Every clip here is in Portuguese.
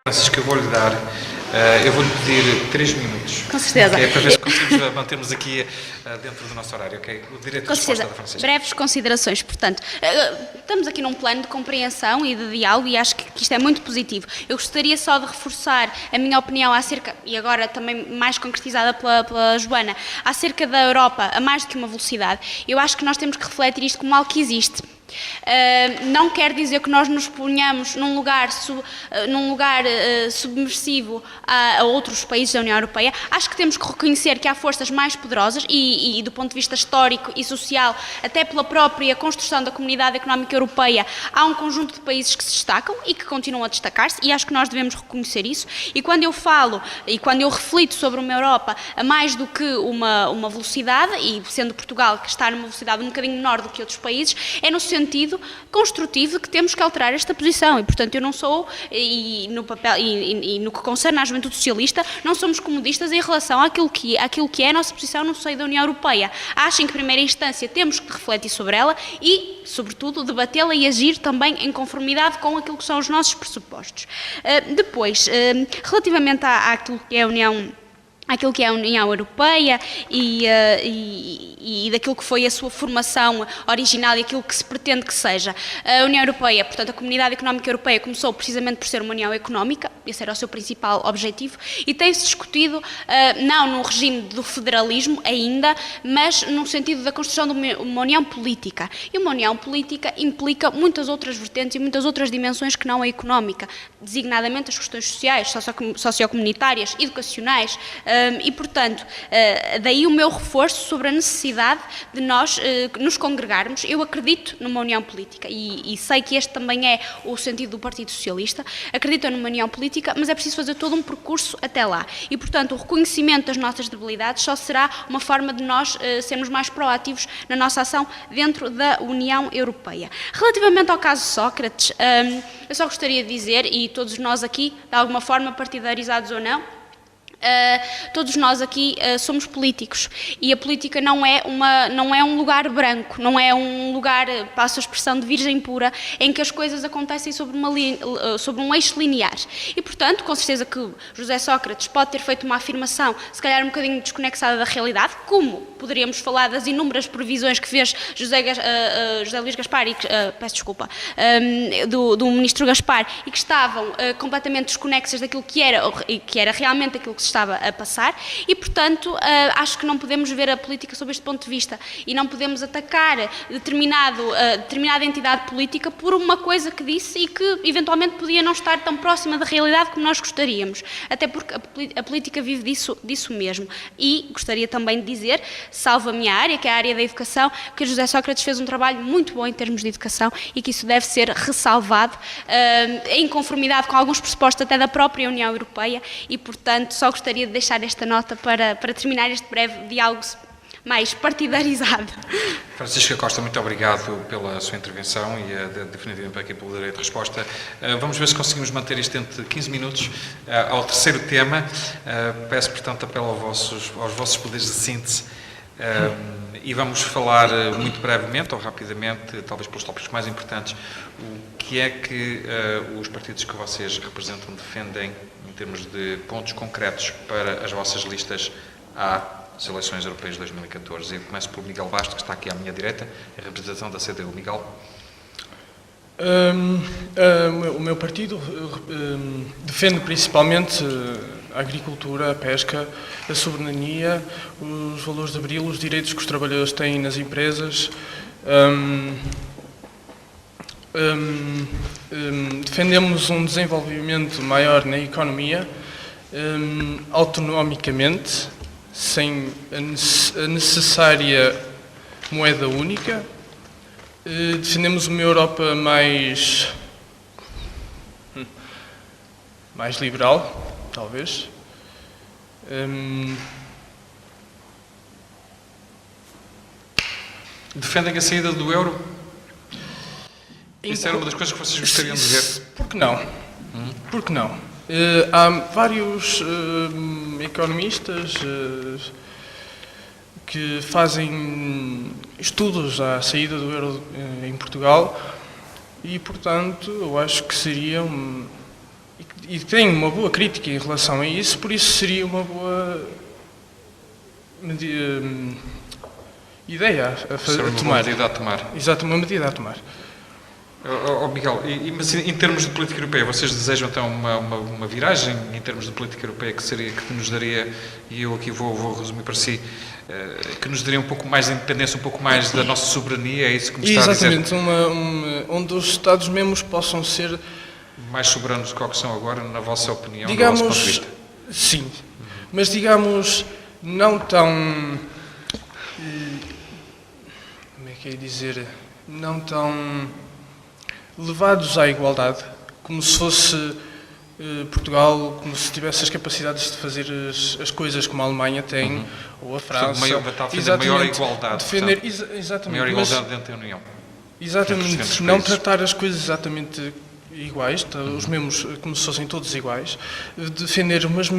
Francisco, eu vou-lhe dar, eu vou-lhe pedir 3 minutos. Com certeza. Okay, para ver se conseguimos mantermos aqui dentro do nosso horário, ok? O direito de resposta da Francisca. Breves considerações, portanto, estamos aqui num plano de compreensão e de diálogo e acho que isto é muito positivo. Eu gostaria só de reforçar a minha opinião acerca, e agora também mais concretizada pela Joana, acerca da Europa a mais do que uma velocidade. Eu acho que nós temos que refletir isto como algo que existe. Não quer dizer que nós nos ponhamos num lugar submersivo a outros países da União Europeia. Acho que temos que reconhecer que há forças mais poderosas e do ponto de vista histórico e social, até pela própria construção da Comunidade Económica Europeia, há um conjunto de países que se destacam e que continuam a destacar-se e acho que nós devemos reconhecer isso. E quando eu falo e quando eu reflito sobre uma Europa a mais do que uma velocidade, e sendo Portugal que está numa velocidade um bocadinho menor do que outros países, é no sentido construtivo de que temos que alterar esta posição e, portanto, eu não sou, e no que concerne à juventude socialista, não somos comodistas em relação àquilo que é a nossa posição no seio da União Europeia. Acho, em primeira instância, temos que refletir sobre ela e, sobretudo, debatê-la e agir também em conformidade com aquilo que são os nossos pressupostos. Depois, relativamente àquilo que é a União Europeia e daquilo que foi a sua formação original e aquilo que se pretende que seja. A União Europeia, portanto, a Comunidade Económica Europeia começou precisamente por ser uma União Económica, esse era o seu principal objetivo, e tem-se discutido, não no regime do federalismo ainda, mas no sentido da construção de uma União Política. E uma União Política implica muitas outras vertentes e muitas outras dimensões que não a económica, designadamente as questões sociais, sociocomunitárias, educacionais, e, portanto, daí o meu reforço sobre a necessidade de nós nos congregarmos. Eu acredito numa união política e sei que este também é o sentido do Partido Socialista. Acredito numa união política, mas é preciso fazer todo um percurso até lá. E, portanto, o reconhecimento das nossas debilidades só será uma forma de nós sermos mais proativos na nossa ação dentro da União Europeia. Relativamente ao caso Sócrates, eu só gostaria de dizer, e todos nós aqui, de alguma forma partidarizados ou não, todos nós aqui somos políticos e a política não é um lugar branco, não é um lugar, passo a expressão, de virgem pura, em que as coisas acontecem sobre um eixo linear. E, portanto, com certeza que José Sócrates pode ter feito uma afirmação, se calhar um bocadinho desconexada da realidade, como poderíamos falar das inúmeras previsões que fez José Luís Gaspar, peço desculpa, do ministro Gaspar, e que estavam completamente desconexas daquilo que era realmente aquilo que se estava a passar e, portanto, acho que não podemos ver a política sob este ponto de vista e não podemos atacar determinada entidade política por uma coisa que disse e que, eventualmente, podia não estar tão próxima da realidade como nós gostaríamos, até porque a política vive disso mesmo. E gostaria também de dizer, salvo a minha área, que é a área da educação, que José Sócrates fez um trabalho muito bom em termos de educação e que isso deve ser ressalvado em conformidade com alguns pressupostos até da própria União Europeia e, portanto, só gostaria de deixar esta nota para terminar este breve diálogo mais partidarizado. Francisca Costa, muito obrigado pela sua intervenção e definitivamente aqui pelo direito de resposta. Vamos ver se conseguimos manter isto entre 15 minutos. Ao terceiro tema, peço, portanto, apelo aos vossos poderes de síntese e vamos falar muito brevemente ou rapidamente, talvez pelos tópicos mais importantes, o que é que os partidos que vocês representam defendem em termos de pontos concretos para as vossas listas às eleições europeias de 2014. Eu começo pelo Miguel Basto, que está aqui à minha direita, em representação da CDU. Miguel. O meu partido defende principalmente a agricultura, a pesca, a soberania, os valores de abril, os direitos que os trabalhadores têm nas empresas. Defendemos um desenvolvimento maior na economia, autonomicamente, sem a necessária moeda única. Defendemos uma Europa mais liberal, talvez. Defendem a saída do euro? Isso era uma das coisas que vocês gostariam de ver? Por que não? Por que não? Há vários economistas que fazem estudos à saída do euro em Portugal e, portanto, eu acho que seria e tem uma boa crítica em relação a isso, por isso seria uma boa ideia a tomar. Uma medida a tomar. Exato, uma medida a tomar. Miguel, mas em termos de política europeia, vocês desejam então uma viragem em termos de política europeia que nos daria, e eu aqui vou resumir para si, que nos daria um pouco mais de independência, um pouco mais da nossa soberania, é isso que me está a dizer? Exatamente, onde os Estados-membros possam ser... Mais soberanos do que são agora, na vossa opinião, digamos, do vosso ponto de vista? Sim, mas digamos, não tão... como é que é dizer? Não tão levados à igualdade, como se fosse Portugal, como se tivesse as capacidades de fazer as coisas como a Alemanha tem, ou a França. Defender maior igualdade. Exatamente. Maior igualdade dentro da União. Exatamente, não tratar as coisas exatamente iguais, os mesmos como se fossem todos iguais, defender umas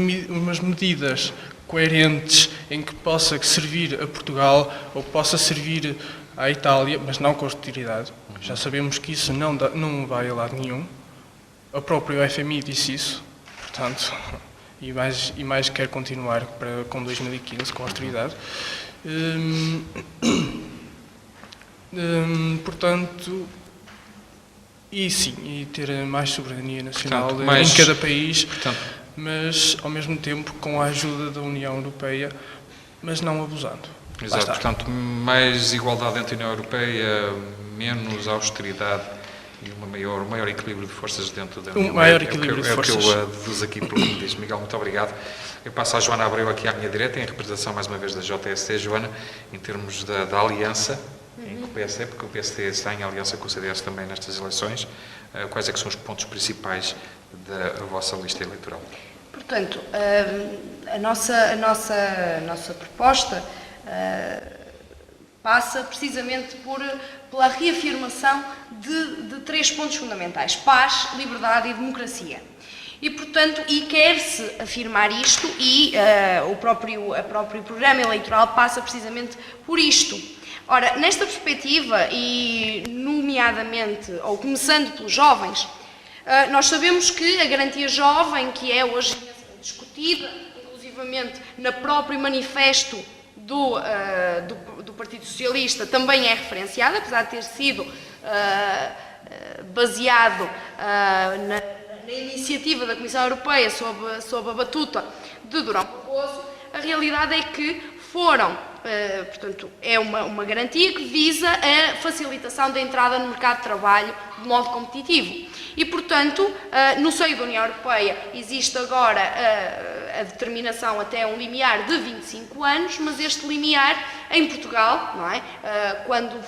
medidas coerentes em que possa servir a Portugal ou possa servir à Itália, mas não com austeridade. Já sabemos que isso não vai a lado nenhum. O próprio FMI disse isso, portanto, e mais quer continuar com 2015 com austeridade. Portanto, e sim, e ter mais soberania nacional em cada país, mas ao mesmo tempo com a ajuda da União Europeia, mas não abusando. Exato, portanto, mais igualdade dentro da União Europeia, menos austeridade e um maior equilíbrio de forças dentro da União Europeia. Maior equilíbrio de forças. É o que eu deduzo aqui pelo que me diz. Miguel, muito obrigado. Eu passo à Joana Abreu aqui à minha direita, em representação mais uma vez da JST. Joana, em termos da aliança, em o PSD, porque o PSD está em aliança com o CDS também nestas eleições, quais é que são os pontos principais da vossa lista eleitoral? Portanto, a nossa proposta passa precisamente pela reafirmação de 3 pontos fundamentais: paz, liberdade e democracia. E, portanto, quer-se afirmar isto e o próprio programa eleitoral passa precisamente por isto. Ora, nesta perspectiva, e nomeadamente, ou começando pelos jovens, nós sabemos que a garantia jovem, que é hoje discutida, inclusivamente no próprio manifesto do Partido Socialista, também é referenciada, apesar de ter sido baseado na iniciativa da Comissão Europeia sob a batuta de Durão Barroso. A realidade é que portanto, é uma garantia que visa a facilitação da entrada no mercado de trabalho de modo competitivo. E, portanto, no seio da União Europeia existe agora a determinação até um limiar de 25 anos, mas este limiar em Portugal, não é? Quando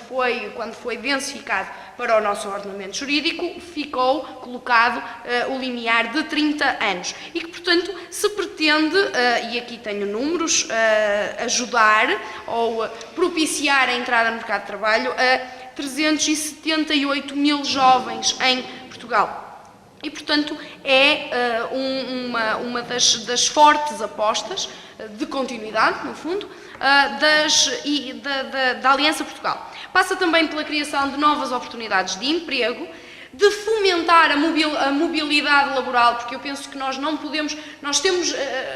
foi densificado para o nosso ordenamento jurídico, ficou colocado o limiar de 30 anos. E que, portanto, se pretende, e aqui tenho números, ajudar ou propiciar a entrada no mercado de trabalho a 378 mil jovens em Portugal. E, portanto, é uma das fortes apostas de continuidade, no fundo, da Aliança Portugal. Passa também pela criação de novas oportunidades de emprego, de fomentar a mobilidade laboral, porque eu penso que nós não podemos...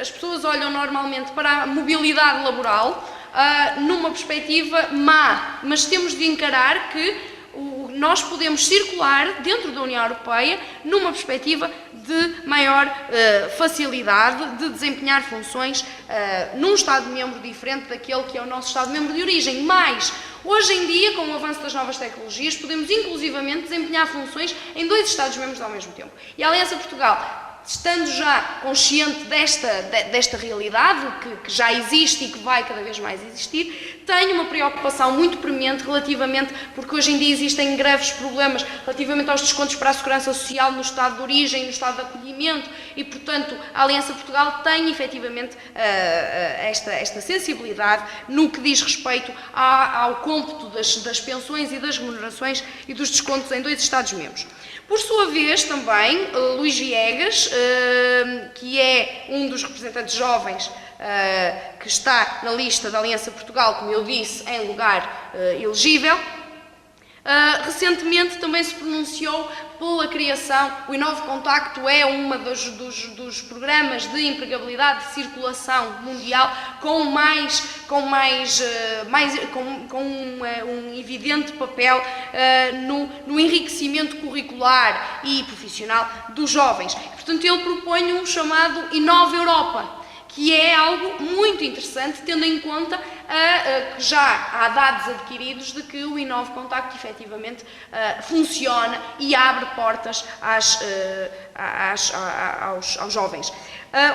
as pessoas olham normalmente para a mobilidade laboral numa perspectiva má, mas temos de encarar que nós podemos circular dentro da União Europeia numa perspectiva de maior facilidade de desempenhar funções num Estado-membro diferente daquele que é o nosso Estado-membro de origem. Mas, hoje em dia, com o avanço das novas tecnologias, podemos inclusivamente desempenhar funções em 2 Estados-membros ao mesmo tempo. E a Aliança Portugal, estando já consciente desta realidade, que já existe e que vai cada vez mais existir, tem uma preocupação muito premente relativamente, porque hoje em dia existem graves problemas relativamente aos descontos para a segurança social no Estado de origem, no Estado de acolhimento, e, portanto, a Aliança Portugal tem, efetivamente, esta sensibilidade no que diz respeito ao cômputo das pensões e das remunerações e dos descontos em 2 Estados-membros. Por sua vez, também, Luís Viegas, que é um dos representantes jovens que está na lista da Aliança Portugal, como eu disse, em lugar elegível, Recentemente também se pronunciou pela criação, o Inove Contacto é um dos programas de empregabilidade de circulação mundial com um evidente papel no enriquecimento curricular e profissional dos jovens. Portanto, ele propõe um chamado Inove Europa, que é algo muito interessante, tendo em conta que já há dados adquiridos de que o Inove Contacto efetivamente funciona e abre portas aos jovens.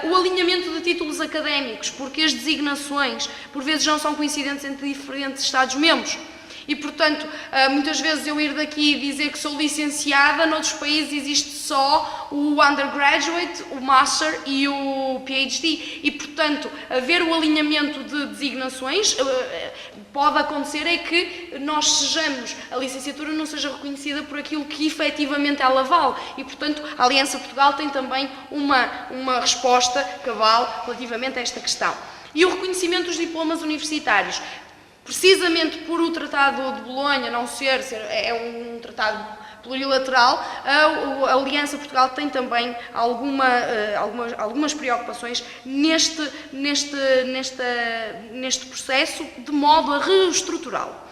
O alinhamento de títulos académicos, porque as designações por vezes não são coincidentes entre diferentes Estados-membros. E, portanto, muitas vezes eu ir daqui e dizer que sou licenciada, noutros países existe só o undergraduate, o master e o PhD. E, portanto, haver o alinhamento de designações, pode acontecer é que a licenciatura não seja reconhecida por aquilo que efetivamente ela vale. E, portanto, a Aliança Portugal tem também uma resposta cabal relativamente a esta questão. E o reconhecimento dos diplomas universitários. Precisamente por o Tratado de Bolonha não é um tratado plurilateral, a Aliança Portugal tem também algumas preocupações neste processo, de modo a reestruturá-lo.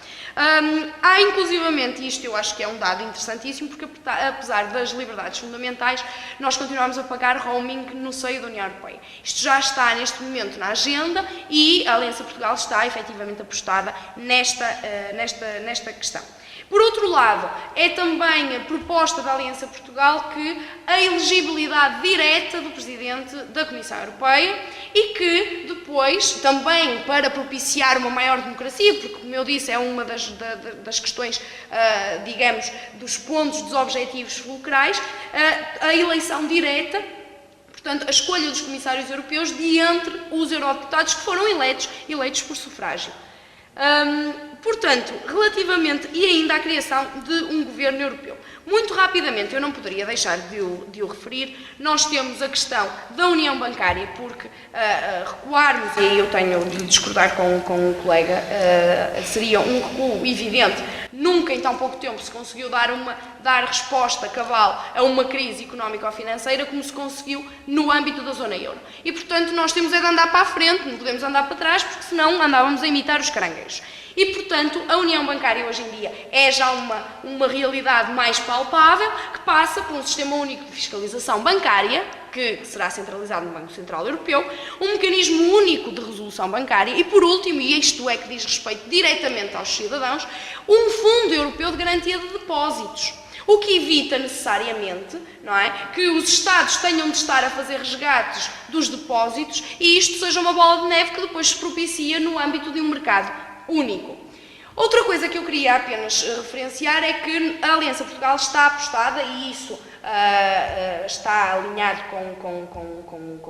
Há inclusivamente, isto eu acho que é um dado interessantíssimo, porque apesar das liberdades fundamentais, nós continuamos a pagar roaming no seio da União Europeia. Isto já está neste momento na agenda e a Aliança Portugal está efetivamente apostada nesta questão. Por outro lado, é também a proposta da Aliança Portugal que a elegibilidade direta do Presidente da Comissão Europeia e que depois, também para propiciar uma maior democracia, porque, como eu disse, é uma das questões, digamos, dos pontos, dos objetivos fulcrais, a eleição direta, portanto, a escolha dos comissários europeus de entre os eurodeputados que foram eleitos por sufrágio. Portanto, relativamente e ainda à criação de um governo europeu. Muito rapidamente, eu não poderia deixar de o referir, nós temos a questão da União Bancária, porque recuarmos, e eu tenho de discordar com o colega, seria um recuo evidente. Nunca em tão pouco tempo se conseguiu dar resposta cabal a uma crise económica ou financeira como se conseguiu no âmbito da zona euro. E, portanto, nós temos de andar para a frente, não podemos andar para trás, porque senão andávamos a imitar os caranguejos. E, portanto, a União Bancária hoje em dia é já uma realidade mais palpável, que passa por um sistema único de fiscalização bancária, que será centralizado no Banco Central Europeu, um mecanismo único de resolução bancária e, por último, e isto é que diz respeito diretamente aos cidadãos, um Fundo Europeu de Garantia de Depósitos. O que evita necessariamente, não é, que os Estados tenham de estar a fazer resgates dos depósitos e isto seja uma bola de neve que depois se propicia no âmbito de um mercado único. Outra coisa que eu queria apenas referenciar é que a Aliança Portugal está apostada, e isso está alinhado com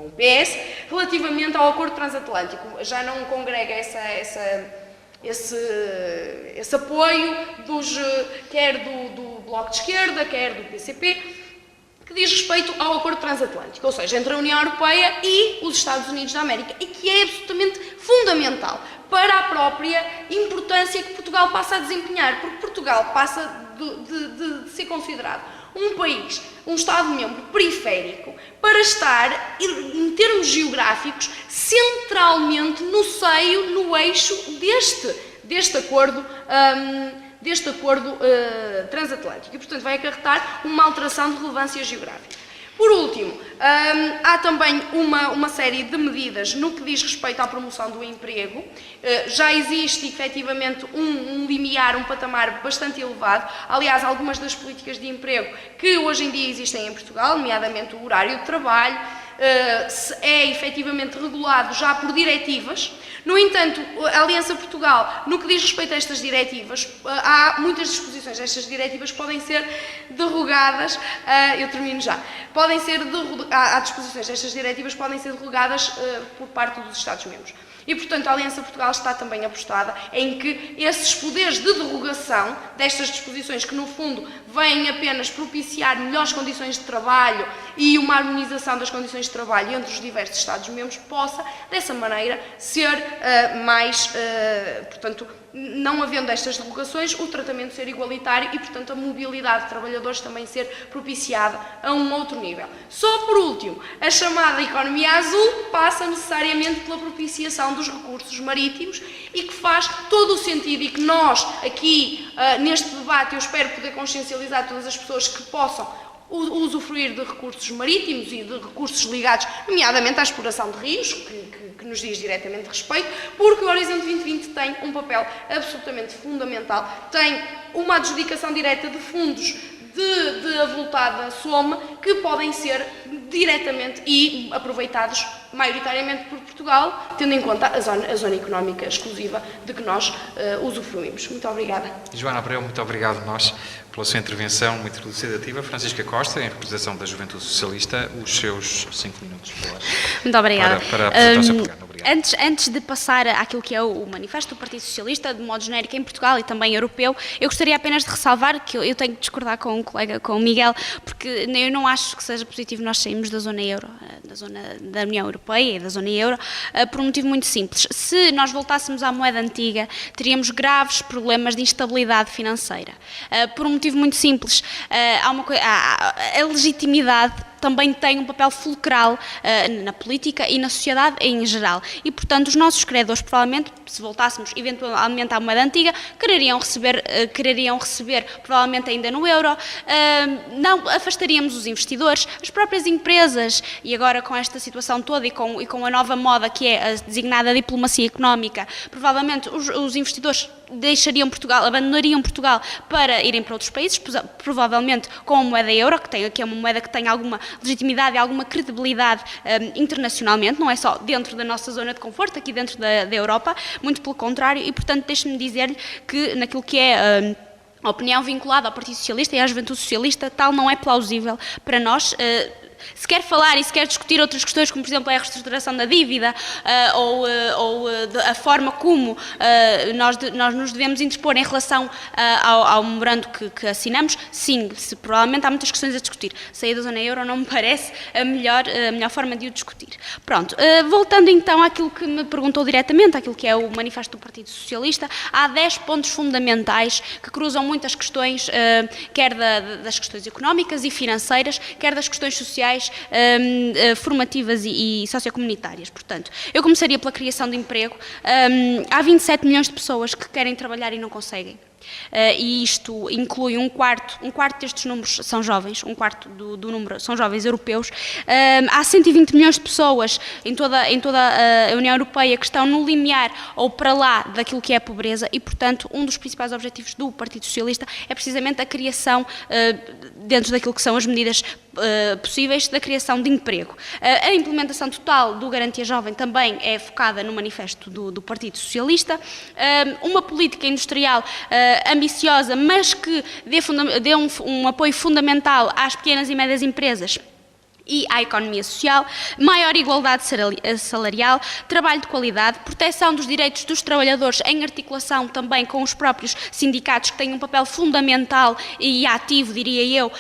o PS, relativamente ao acordo transatlântico. Já não congrega esse apoio quer do Bloco de Esquerda, quer do PCP, que diz respeito ao acordo transatlântico, ou seja, entre a União Europeia e os Estados Unidos da América, e que é absolutamente fundamental para a própria importância que Portugal passa a desempenhar, porque Portugal passa de ser considerado um país, um Estado-membro periférico, para estar, em termos geográficos, centralmente no eixo deste acordo transatlântico. E, portanto, vai acarretar uma alteração de relevância geográfica. Por último, há também uma série de medidas no que diz respeito à promoção do emprego. Já existe, efetivamente, um limiar, um patamar bastante elevado. Aliás, algumas das políticas de emprego que hoje em dia existem em Portugal, nomeadamente o horário de trabalho, é efetivamente regulado já por diretivas. No entanto, a Aliança Portugal, no que diz respeito a estas diretivas, há muitas disposições destas diretivas que podem ser derrogadas, eu termino já, há disposições destas diretivas que podem ser derrogadas por parte dos Estados-membros. E, portanto, a Aliança Portugal está também apostada em que esses poderes de derrogação destas disposições, que no fundo vêm apenas propiciar melhores condições de trabalho e uma harmonização das condições de trabalho entre os diversos Estados-membros possa, dessa maneira, ser portanto, não havendo estas derrogações, o tratamento ser igualitário e, portanto, a mobilidade de trabalhadores também ser propiciada a um outro nível. Só por último, a chamada economia azul passa necessariamente pela propiciação dos recursos marítimos e que faz todo o sentido e que nós, aqui, neste debate, eu espero poder consciencializar todas as pessoas que possam usufruir de recursos marítimos e de recursos ligados, nomeadamente à exploração de rios, que nos diz diretamente respeito, porque o Horizonte 2020 tem um papel absolutamente fundamental, tem uma adjudicação direta de fundos de avultada soma que podem ser diretamente e aproveitados maioritariamente por Portugal, tendo em conta a zona económica exclusiva de que nós usufruímos. Muito obrigada. Joana Abreu, muito obrigado a nós pela sua intervenção muito elucidativa. Francisca Costa, em representação da Juventude Socialista, os seus 5 minutos. Muito obrigada. Para apresentar o seu programa. Obrigado. Antes de passar àquilo que é o manifesto do Partido Socialista, de modo genérico em Portugal e também europeu, eu gostaria apenas de ressalvar que eu tenho que discordar com um colega, com o Miguel, porque eu não acho que seja positivo nós sairmos da zona euro, da zona da União Europeia e da zona euro, por um motivo muito simples. Se nós voltássemos à moeda antiga, teríamos graves problemas de instabilidade financeira. Por um motivo muito simples, a legitimidade também tem um papel fulcral na política e na sociedade em geral. E, portanto, os nossos credores, provavelmente, se voltássemos eventualmente à moeda antiga, quereriam receber provavelmente ainda no euro, não afastaríamos os investidores, as próprias empresas, e agora com esta situação toda e com a nova moda que é a designada diplomacia económica, provavelmente os investidores deixariam Portugal, abandonariam Portugal para irem para outros países, provavelmente com a moeda euro, que é uma moeda que tem alguma legitimidade e alguma credibilidade internacionalmente, não é só dentro da nossa zona de conforto, aqui dentro da Europa, muito pelo contrário, e portanto deixe-me dizer-lhe que naquilo que é a opinião vinculada ao Partido Socialista e à Juventude Socialista, tal não é plausível para nós. Se quer falar e se quer discutir outras questões, como por exemplo a reestruturação da dívida ou a forma como nós nos devemos interpor em relação ao memorando que assinamos, sim, provavelmente há muitas questões a discutir. Sair da zona euro não me parece a melhor forma de o discutir. Pronto, voltando então àquilo que me perguntou diretamente, àquilo que é o manifesto do Partido Socialista, há 10 pontos fundamentais que cruzam muitas questões, quer das questões económicas e financeiras, quer das questões sociais, formativas e sociocomunitárias. Portanto, eu começaria pela criação de emprego. Há 27 milhões de pessoas que querem trabalhar e não conseguem. E isto inclui um quarto destes números são jovens, um quarto do número são jovens europeus. Há 120 milhões de pessoas em toda a União Europeia que estão no limiar ou para lá daquilo que é a pobreza e, portanto, um dos principais objetivos do Partido Socialista é precisamente a criação, dentro daquilo que são as medidas possíveis, da criação de emprego. A implementação total do Garantia Jovem também é focada no manifesto do Partido Socialista. Uma política industrial ambiciosa, mas que dê um apoio fundamental às pequenas e médias empresas e à economia social, maior igualdade salarial, trabalho de qualidade, proteção dos direitos dos trabalhadores em articulação também com os próprios sindicatos que têm um papel fundamental e ativo, diria eu,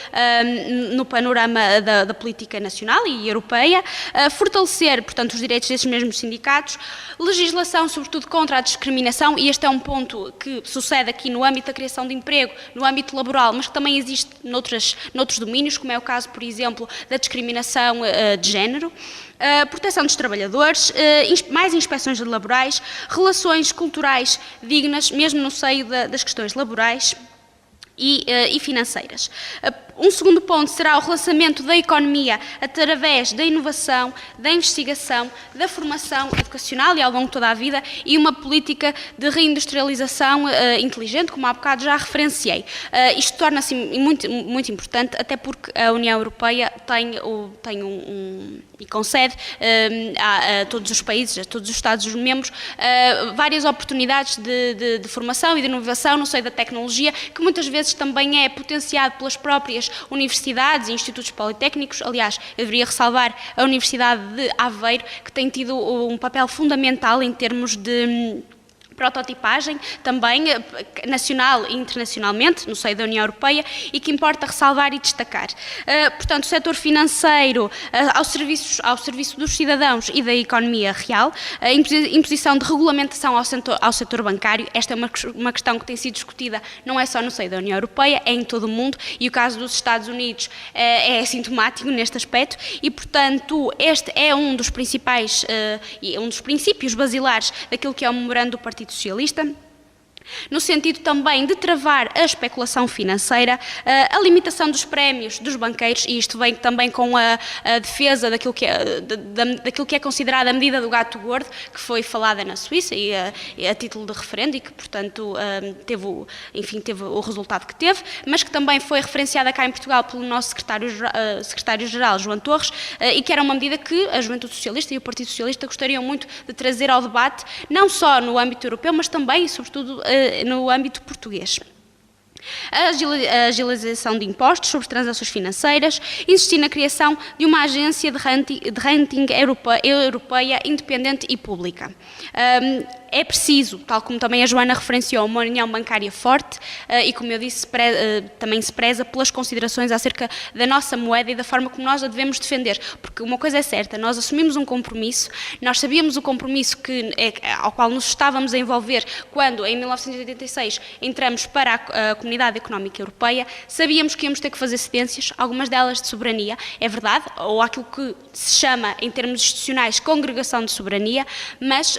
no panorama da política nacional e europeia, fortalecer, portanto, os direitos desses mesmos sindicatos, legislação, sobretudo, contra a discriminação, e este é um ponto que sucede aqui no âmbito da criação de emprego, no âmbito laboral, mas que também existe noutros domínios, como é o caso, por exemplo, da discriminação de género, proteção dos trabalhadores, mais inspeções laborais, relações culturais dignas, mesmo no seio das questões laborais e financeiras. Um segundo ponto será o relançamento da economia através da inovação, da investigação, da formação educacional e ao longo de toda a vida e uma política de reindustrialização inteligente, como há bocado já referenciei. Isto torna-se muito, muito importante, até porque a União Europeia tem e concede a todos os países, a todos os Estados-membros, várias oportunidades de formação e de inovação no seio da tecnologia, que muitas vezes também é potenciado pelas próprias universidades e institutos politécnicos. Aliás, eu deveria ressalvar a Universidade de Aveiro, que tem tido um papel fundamental em termos de prototipagem também nacional e internacionalmente, no seio da União Europeia, e que importa ressalvar e destacar. Portanto, o setor financeiro ao serviço dos cidadãos e da economia real, a imposição de regulamentação ao setor bancário, esta é uma questão que tem sido discutida não é só no seio da União Europeia, é em todo o mundo, e o caso dos Estados Unidos é sintomático neste aspecto, e, portanto, este é um dos principais, um dos princípios basilares daquilo que é o memorando do Partido Socialista, no sentido também de travar a especulação financeira, a limitação dos prémios dos banqueiros, e isto vem também com a defesa daquilo que é considerada a medida do gato gordo, que foi falada na Suíça e a título de referendo, e que, portanto, teve o resultado que teve, mas que também foi referenciada cá em Portugal pelo nosso secretário-geral, João Torres, e que era uma medida que a Juventude Socialista e o Partido Socialista gostariam muito de trazer ao debate, não só no âmbito europeu, mas também e, sobretudo, no âmbito português. A agilização de impostos sobre transações financeiras, insistir na criação de uma agência de rating europeia independente e pública. É preciso, tal como também a Joana referenciou, uma união bancária forte e, como eu disse, também se preza pelas considerações acerca da nossa moeda e da forma como nós a devemos defender, porque uma coisa é certa, nós assumimos um compromisso, nós sabíamos o compromisso ao qual nos estávamos a envolver quando, em 1986, entramos para a Comunidade Económica Europeia, sabíamos que íamos ter que fazer cedências, algumas delas de soberania, é verdade, ou aquilo que se chama, em termos institucionais, congregação de soberania, mas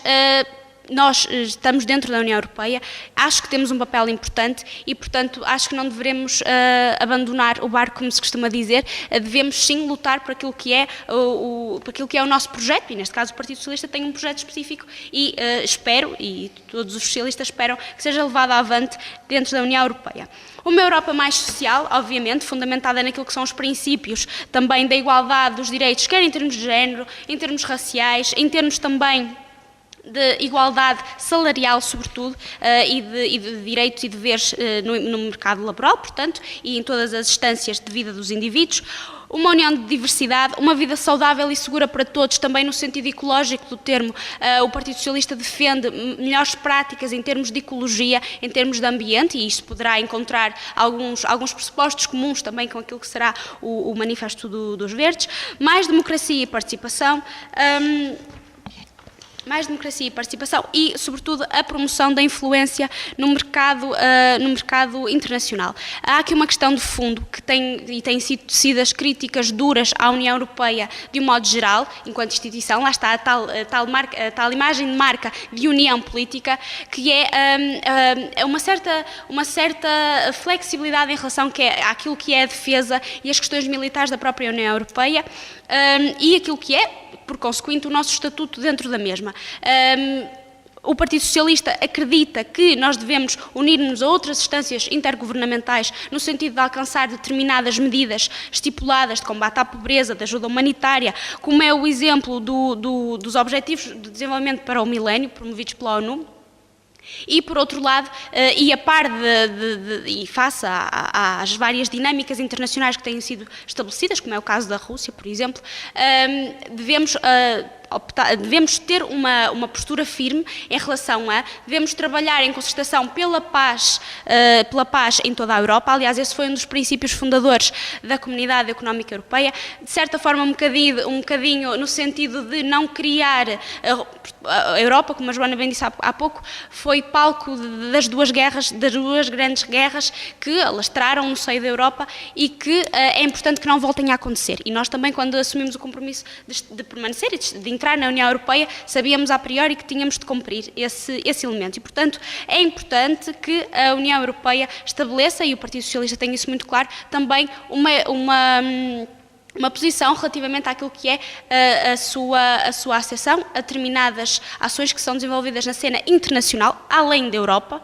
nós estamos dentro da União Europeia, acho que temos um papel importante e, portanto, acho que não devemos abandonar o barco, como se costuma dizer, devemos sim lutar por aquilo que é o nosso projeto, e neste caso o Partido Socialista tem um projeto específico e espero, e todos os socialistas esperam, que seja levado avante dentro da União Europeia. Uma Europa mais social, obviamente, fundamentada naquilo que são os princípios também da igualdade dos direitos, quer em termos de género, em termos raciais, em termos também de igualdade salarial, sobretudo, e de direitos e deveres no mercado laboral, portanto, e em todas as instâncias de vida dos indivíduos. Uma união de diversidade, uma vida saudável e segura para todos, também no sentido ecológico do termo. O Partido Socialista defende melhores práticas em termos de ecologia, em termos de ambiente, e isto poderá encontrar alguns pressupostos comuns também com aquilo que será o Manifesto dos Verdes. Mais democracia e participação. Mais democracia e participação e, sobretudo, a promoção da influência no mercado internacional. Há aqui uma questão de fundo que tem sido as críticas duras à União Europeia de um modo geral, enquanto instituição, lá está a tal imagem de marca de união política, que é uma certa flexibilidade em relação àquilo que é a defesa e as questões militares da própria União Europeia e aquilo que é, por consequente, o nosso estatuto dentro da mesma. O Partido Socialista acredita que nós devemos unir-nos a outras instâncias intergovernamentais no sentido de alcançar determinadas medidas estipuladas de combate à pobreza, de ajuda humanitária, como é o exemplo dos Objetivos de Desenvolvimento para o Milénio, promovidos pela ONU. E, por outro lado, e a par e face às várias dinâmicas internacionais que têm sido estabelecidas, como é o caso da Rússia, por exemplo, devemos ter uma postura firme em relação devemos trabalhar em concertação pela paz em toda a Europa. Aliás, esse foi um dos princípios fundadores da Comunidade Económica Europeia, de certa forma um bocadinho no sentido de não criar a Europa, como a Joana bem disse há pouco, foi palco das duas grandes guerras que alastraram no seio da Europa e que é importante que não voltem a acontecer. E nós também, quando assumimos o compromisso de permanecer e de entrar na União Europeia, sabíamos a priori que tínhamos de cumprir esse elemento. E, portanto, é importante que a União Europeia estabeleça, e o Partido Socialista tem isso muito claro, também uma posição relativamente àquilo que é a sua acessão a determinadas ações que são desenvolvidas na cena internacional, além da Europa,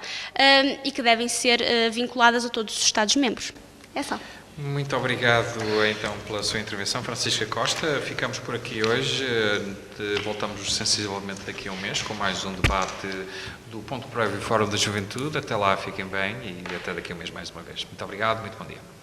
e que devem ser vinculadas a todos os Estados-membros. É só. Muito obrigado, então, pela sua intervenção, Francisca Costa. Ficamos por aqui hoje. Voltamos sensivelmente daqui a um mês com mais um debate do Ponto Prévio Fórum da Juventude. Até lá, fiquem bem e até daqui a um mês mais uma vez. Muito obrigado, muito bom dia.